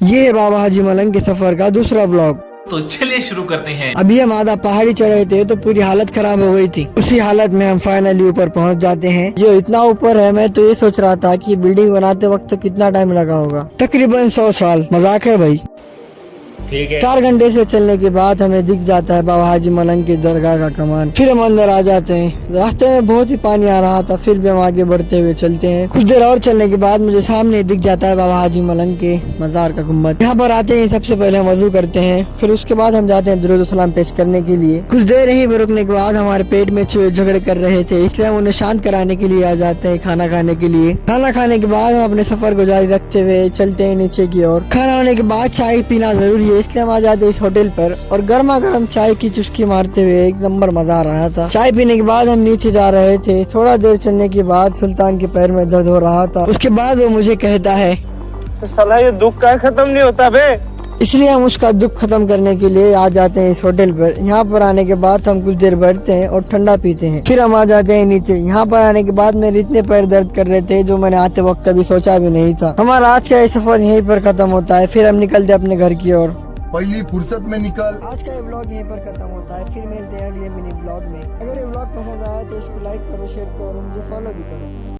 ये है बाबा हाजी मलंग के सफर का दूसरा व्लॉग। तो चलिए शुरू करते हैं। अभी हम आधा पहाड़ी चढ़ रहे थे तो पूरी हालत खराब हो गई थी। उसी हालत में हम फाइनली ऊपर पहुंच जाते हैं। जो इतना ऊपर है, मैं तो ये सोच रहा था कि बिल्डिंग बनाते वक्त कितना टाइम लगा होगा। तकरीबन 100 साल। मजाक है भाई। ठीक है। 4 घंटे से चलने के बाद हमें दिख जाता है बाबा हाजी मलंग की दरगाह का कमान। फिर हम अंदर आ जाते हैं। रास्ते में बहुत ही पानी आ रहा था, फिर भी हम आगे बढ़ते हुए चलते हैं। कुछ देर और चलने के बाद मुझे सामने दिख जाता है बाबा हाजी मलंग के मजार का गुम्बद। यहाँ पर आते ही सबसे पहले हम वजू करते हैं, फिर उसके बाद हम जाते हैं दुरूद सलाम पेश करने के लिए। कुछ देर ही रुकने के बाद हमारे पेट में चूहे झगड़े कर रहे थे, इसलिए हम उन्हें शांत कराने के लिए आ जाते हैं खाना खाने के लिए। खाना खाने के बाद हम अपने सफर को जारी रखते हुए चलते हैं नीचे की ओर। खाना होने के बाद चाय पीना जरूरी है, इसलिए हम आ जाते हैं इस होटल पर और गर्मा गर्म चाय की चुस्की मारते हुए एक नंबर मजा आ रहा था। चाय पीने के बाद हम नीचे जा रहे थे। थोड़ा देर चलने के बाद सुल्तान के पैर में दर्द हो रहा था। उसके बाद वो मुझे कहता है, साला ये दुख का खत्म नहीं होता बे। इसलिए हम उसका दुख खत्म करने के लिए आ जाते हैं इस होटल पर। यहाँ पर आने के बाद हम कुछ देर बैठते हैं और ठंडा पीते हैं, फिर हम आ जाते हैं नीचे। यहाँ पर आने के बाद मेरे इतने पैर दर्द कर रहे थे जो मैंने आते वक्त कभी सोचा भी नहीं था। हमारा आज का ये सफर यहीं पर खत्म होता है। फिर हम निकलते अपने घर की ओर। पहली फुर्सत में निकल। आज का ये व्लॉग यहीं पर खत्म होता है। फिर मिलते हैं अगले मिनी व्लॉग में। अगर ये व्लॉग पसंद आया तो इसको लाइक करो, शेयर करो और मुझे फॉलो भी करो।